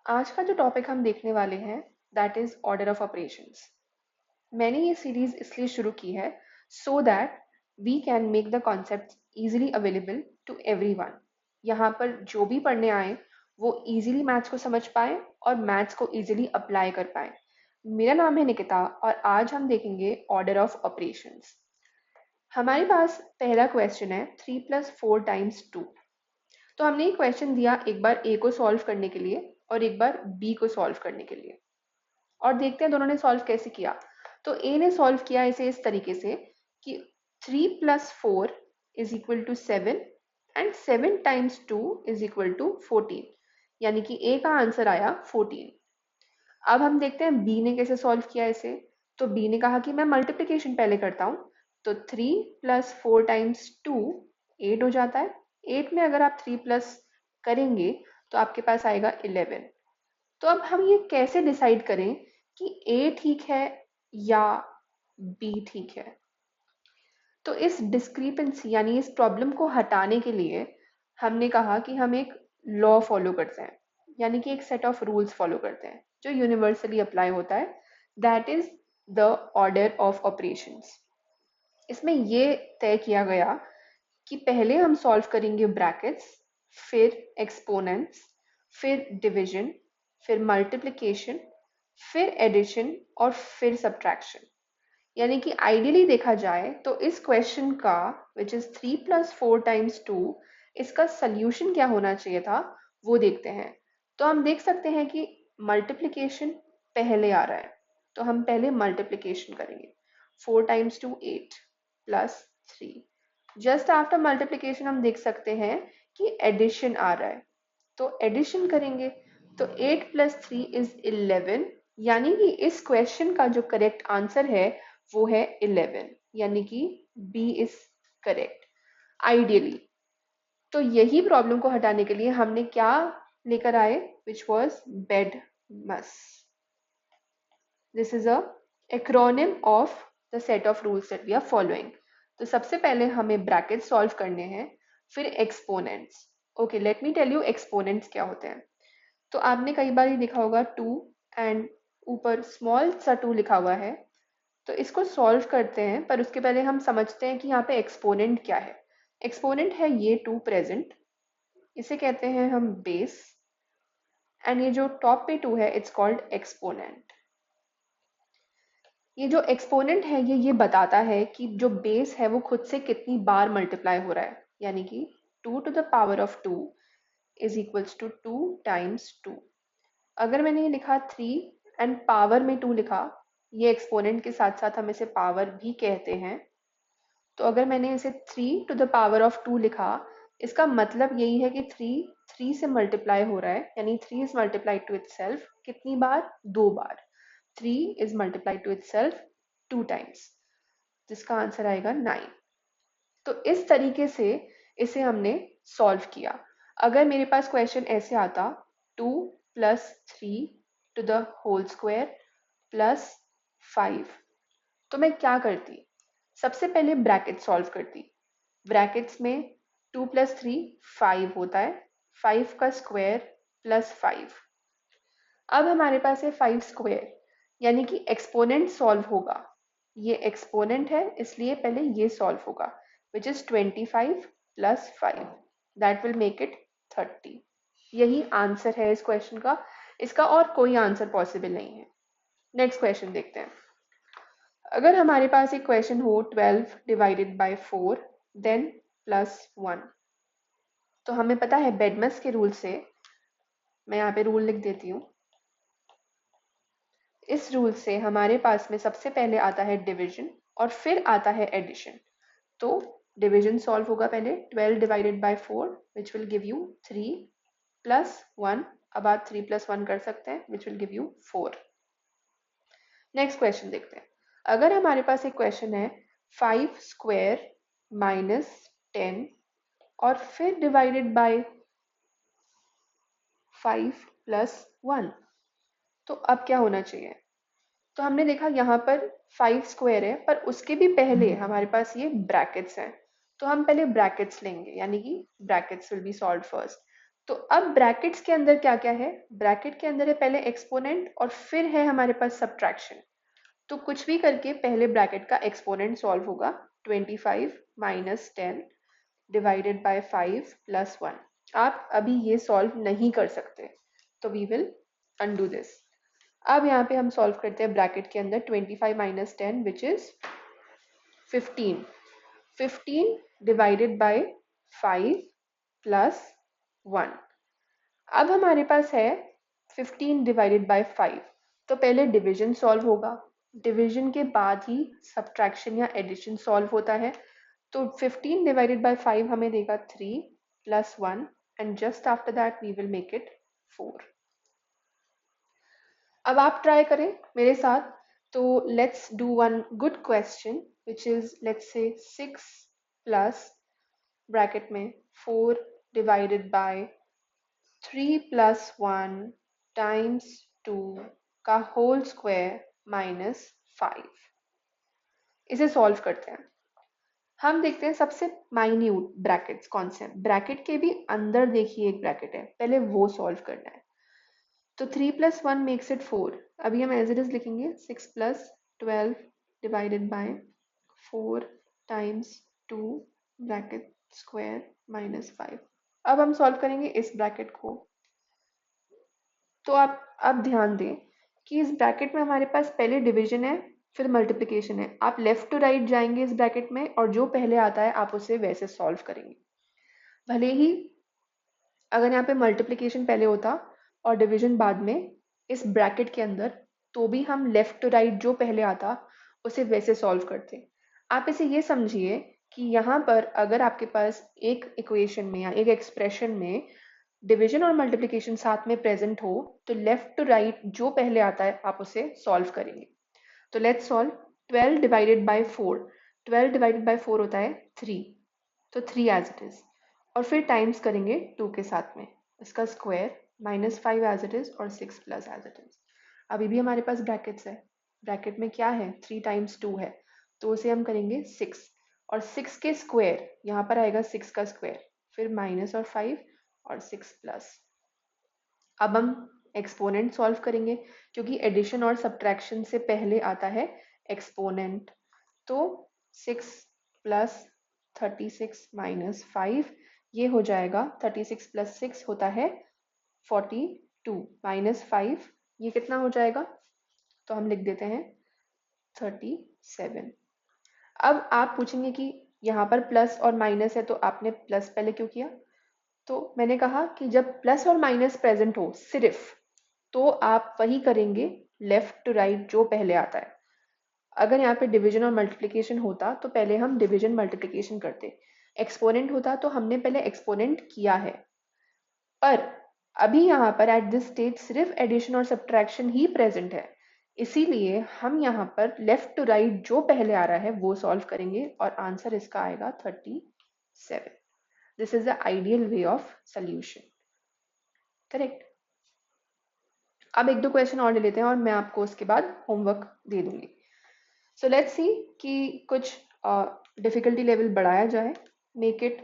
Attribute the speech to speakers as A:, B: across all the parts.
A: आज का जो टॉपिक हम देखने वाले हैं that is order of operations. मैंने ये सीरीज इसलिए शुरू की है so that we can make the concept easily available to everyone. यहाँ पर जो भी पढ़ने आए वो इजीली मैथ्स को समझ पाए और मैथ्स को इजीली अप्लाई कर पाए। मेरा नाम है निकिता और आज हम देखेंगे ऑर्डर ऑफ ऑपरेशंस। हमारे पास पहला क्वेश्चन है 3 + 4 × 2। तो हमने एक क्वेश्चन दिया, एक बार ए को सॉल्व करने के लिए और एक बार बी को सॉल्व करने के लिए, और देखते हैं दोनों ने सॉल्व कैसे किया। तो ए ने सॉल्व किया इसे इस तरीके से कि 3 + 4 = 7 एंड 7 × 2 = 14, यानी कि ए का आंसर आया 14। अब हम देखते हैं बी ने कैसे सॉल्व किया इसे। तो बी ने कहा कि मैं मल्टीप्लिकेशन पहले करता हूँ। तो 3 + 4 × 2 8 हो जाता है। 8 में अगर आप 3 प्लस करेंगे तो आपके पास आएगा 11। तो अब हम ये कैसे डिसाइड करें कि ए ठीक है या बी ठीक है। तो इस डिस्क्रिपेंसी यानी इस प्रॉब्लम को हटाने के लिए हमने कहा कि हम एक लॉ फॉलो करते हैं, यानी कि एक सेट ऑफ रूल्स फॉलो करते हैं जो यूनिवर्सली अप्लाई होता है, that is the order of operations. इसमें ये तय किया गया कि पहले हम सॉल्व करेंगे ब्रैकेट्स, फिर एक्सपोनेंट्स, फिर डिवीजन, फिर मल्टीप्लिकेशन, फिर एडिशन और फिर सब्ट्रैक्शन। यानी कि आइडियली देखा जाए तो इस क्वेश्चन का विच इज 3 + 4 × 2 इसका सल्यूशन क्या होना चाहिए था वो देखते हैं। तो हम देख सकते हैं कि मल्टीप्लिकेशन पहले आ रहा है, तो हम पहले मल्टीप्लिकेशन करेंगे। 4 × 2 8 +3। जस्ट आफ्टर मल्टीप्लिकेशन हम देख सकते हैं कि एडिशन आ रहा है, तो एडिशन करेंगे। तो 8 + 3 = 11, यानी कि इस क्वेश्चन का जो करेक्ट आंसर है वो है 11, यानी कि बी इज करेक्ट आइडियली। तो यही प्रॉब्लम को हटाने के लिए हमने क्या लेकर आए, which was BEDMAS. This is a acronym of the set of rules that we are following. तो सबसे पहले हमें ब्रैकेट सॉल्व करने हैं, फिर exponents. Okay, let me tell you exponents क्या होते हैं। तो आपने कई बार ये देखा होगा 2 एंड ऊपर स्मॉल सा 2 लिखा हुआ है। तो इसको सॉल्व करते हैं, पर उसके पहले हम समझते हैं कि यहाँ पे एक्सपोनेंट क्या है। एक्सपोनेंट है ये 2 प्रेजेंट, इसे कहते हैं हम बेस, एंड ये जो टॉप पे 2 है इट्स कॉल्ड एक्सपोनेंट। ये जो एक्सपोनेंट है ये बताता है कि जो बेस है वो खुद से कितनी बार मल्टीप्लाई हो रहा है, यानी कि 2 to the power of 2 = 2 × 2। अगर मैंने ये लिखा 3 एंड पावर में 2 लिखा, ये एक्सपोनेंट के साथ साथ हम इसे पावर भी कहते हैं। तो अगर मैंने इसे 3 to the power of 2 लिखा, इसका मतलब यही है कि 3 से मल्टीप्लाई हो रहा है, यानी 3 इज मल्टीप्लाइड टू इटसेल्फ कितनी बार, 2 बार। 3 is multiplied to itself 2 times, जिसका आंसर आएगा 9। तो इस तरीके से इसे हमने सॉल्व किया। अगर मेरे पास क्वेश्चन ऐसे आता 2 + 3 to the whole square +5, तो मैं क्या करती। सबसे पहले ब्रैकेट सॉल्व करती। ब्रैकेट्स में 2 + 3 5 होता है, 5 का स्क्वायर +5। अब हमारे पास है 5 स्क्वायर, यानी कि एक्सपोनेंट सॉल्व होगा। ये एक्सपोनेंट है इसलिए पहले ये सॉल्व होगा, which is 25 + 5, that will make it 30। यही आंसर है इस क्वेश्चन का, इसका और कोई आंसर पॉसिबल नहीं है। नेक्स्ट क्वेश्चन देखते हैं। अगर हमारे पास एक क्वेश्चन हो 12 ÷ 4 देन +1, तो हमें पता है बेडमस के रूल से, मैं यहाँ पे रूल लिख देती हूँ। इस रूल से हमारे पास में सबसे पहले आता है डिवीजन और फिर आता है एडिशन। तो डिवीजन सॉल्व होगा पहले 12 ÷ 4 विच विल गिव यू 3 + 1। अब आप 3 + 1 कर सकते हैं which will give you 4। Next question देखते हैं। अगर हमारे पास एक क्वेश्चन है 5 स्क्वायर -10 और फिर डिवाइडेड बाय 5 + 1, तो अब क्या होना चाहिए। तो हमने देखा यहाँ पर 5 स्क्वायर है, पर उसके भी पहले हमारे पास ये ब्रैकेट्स हैं, तो हम पहले ब्रैकेट्स लेंगे, यानी कि brackets will be solve first. तो अब ब्रैकेट्स के अंदर क्या क्या है, ब्रैकेट के अंदर है पहले एक्सपोनेंट और फिर है हमारे पास सब्ट्रैक्शन। तो कुछ भी करके पहले ब्रैकेट का एक्सपोनेंट सॉल्व होगा, 25 माइनस 10 डिवाइडेड बाय 5 प्लस 1। आप अभी ये सॉल्व नहीं कर सकते, तो वी विल अनडू दिस। अब यहाँ पे हम सॉल्व करते हैं ब्रैकेट के अंदर 25 minus 10 which is 15। 15 divided by 5 plus 1। अब हमारे पास है 15 डिवाइडेड बाय 5, तो पहले डिवीजन सॉल्व होगा, डिवीजन के बाद ही सब्ट्रैक्शन या एडिशन सॉल्व होता है। तो 15 डिवाइडेड बाय 5 हमें देगा 3 plus 1 and just after that we will make it 4। अब आप ट्राई करें मेरे साथ। तो let's do one good question which is let's say 6 plus bracket में 4 डिवाइडेड बाय 3 प्लस 1 टाइम्स 2 का होल स्क्वायर माइनस 5। इसे सॉल्व करते हैं। हम देखते हैं सबसे माइन्यूट ब्रैकेट्स कौन से हैं। ब्रैकेट के भी अंदर देखिए एक ब्रैकेट है, पहले वो सॉल्व करना है। तो 3 प्लस 1 मेक्स इट 4। अभी हम एज इट इज लिखेंगे 6 plus 12 divided by 4 times 2 bracket square minus 5। अब हम सॉल्व करेंगे इस ब्रैकेट को। तो आप अब ध्यान दें कि इस ब्रैकेट में हमारे पास पहले डिवीजन है फिर मल्टीप्लिकेशन है। आप लेफ्ट टू राइट जाएंगे इस ब्रैकेट में और जो पहले आता है आप उसे वैसे सॉल्व करेंगे। भले ही अगर यहाँ पे मल्टीप्लिकेशन पहले होता और डिवीजन बाद में इस ब्रैकेट के अंदर, तो भी हम लेफ्ट टू राइट जो पहले आता उसे वैसे सॉल्व करते। आप इसे ये समझिए कि यहाँ पर अगर आपके पास एक इक्वेशन में या एक एक्सप्रेशन में डिवीजन और मल्टीप्लिकेशन साथ में प्रेजेंट हो, तो लेफ्ट टू राइट जो पहले आता है आप उसे सॉल्व करेंगे। तो let's solve 12 divided by 4। 12 divided by 4 होता है 3, तो 3 एज इट इज और फिर टाइम्स करेंगे 2 के साथ में, इसका square minus 5 as it is और 6 प्लस एज इट इज। अभी भी हमारे पास ब्रैकेट्स है, ब्रैकेट में क्या है 3 टाइम्स 2 है, तो उसे हम करेंगे 6 और 6 के स्क्वायर यहाँ पर आएगा 6 का स्क्वायर, फिर माइनस और 5 और 6 प्लस। अब हम एक्सपोनेंट सॉल्व करेंगे क्योंकि एडिशन और सब्ट्रैक्शन से पहले आता है एक्सपोनेंट। तो 6 प्लस 36 माइनस 5 ये हो जाएगा 36 प्लस 6 होता है 42 माइनस 5 ये कितना हो जाएगा, तो हम लिख देते हैं 37। अब आप पूछेंगे कि यहाँ पर प्लस और माइनस है तो आपने प्लस पहले क्यों किया। तो मैंने कहा कि जब प्लस और माइनस प्रेजेंट हो सिर्फ, तो आप वही करेंगे लेफ्ट टू राइट जो पहले आता है। अगर यहाँ पे डिवीजन और मल्टीप्लिकेशन होता तो पहले हम डिवीजन मल्टीप्लिकेशन करते, एक्सपोनेंट होता तो हमने पहले एक्सपोनेंट किया है। पर अभी यहाँ पर एट दिस स्टेज सिर्फ एडिशन और सब्ट्रैक्शन ही प्रेजेंट है, इसीलिए हम यहाँ पर लेफ्ट टू राइट जो पहले आ रहा है वो सॉल्व करेंगे और आंसर इसका आएगा 37। This is the ideal way of solution, correct. अब एक दो क्वेश्चन और ले लेते हैं और मैं आपको उसके बाद होमवर्क दे दूंगी। सो लेट्स सी कि कुछ डिफिकल्टी लेवल बढ़ाया जाए। Make it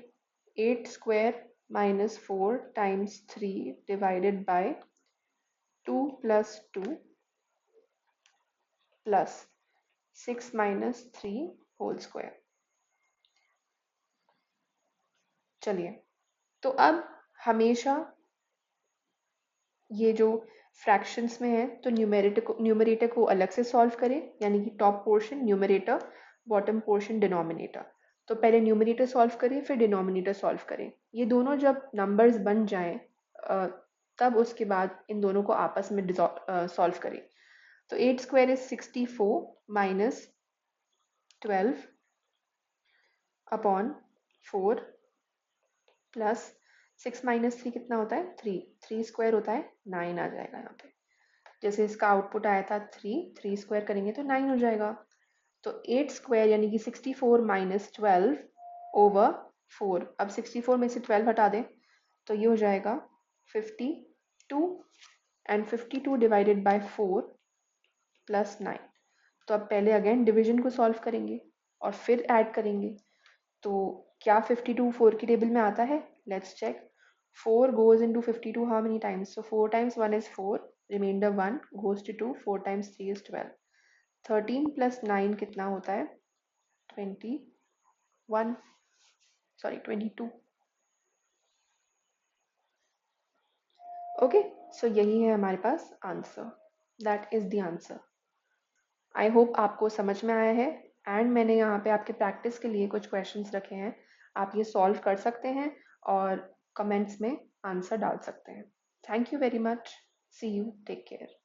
A: 8 square minus 4 times 3 divided by 2 plus 2 plus 6 minus 3 whole square. चलिए, तो अब हमेशा ये जो फ्रैक्शंस में है तो न्यूमरेटर को अलग से सॉल्व करें, यानी कि top portion numerator, bottom portion denominator. तो पहले न्यूमरेटर सॉल्व करें फिर डिनोमिनेटर सॉल्व करें। ये दोनों जब नंबर्स बन जाएं तब उसके बाद इन दोनों को आपस में सॉल्व करें। तो 8 square is 64 minus 12 upon 4 plus 6 minus 3 कितना होता है 3, 3 स्क्वायर होता है 9 आ जाएगा यहाँ पे। जैसे इसका आउटपुट आया था 3 स्क्वायर करेंगे तो 9 हो जाएगा। तो 8 स्क्वायर यानी कि 64 माइनस 12 ओवर 4। अब 64 में से 12 हटा दें तो ये हो जाएगा 52 एंड 52 डिवाइडेड बाय 4 प्लस 9। तो अब पहले अगेन डिवीजन को सॉल्व करेंगे और फिर ऐड करेंगे। तो क्या 52 4 की टेबल में आता है, let's check. 4 goes into 52 how many times? So 4 times 1 is 4, remainder 1 goes to 2, 4 times 3 is 12. 13 plus 9 कितना होता है? 21, sorry 22. ओके, सो यही है हमारे पास answer, that is the answer. I hope आपको समझ में आया है, एंड मैंने यहाँ पे आपके प्रैक्टिस के लिए कुछ क्वेश्चंस रखे हैं, आप ये सॉल्व कर सकते हैं और कमेंट्स में आंसर डाल सकते हैं। Thank you very much, see you, take care.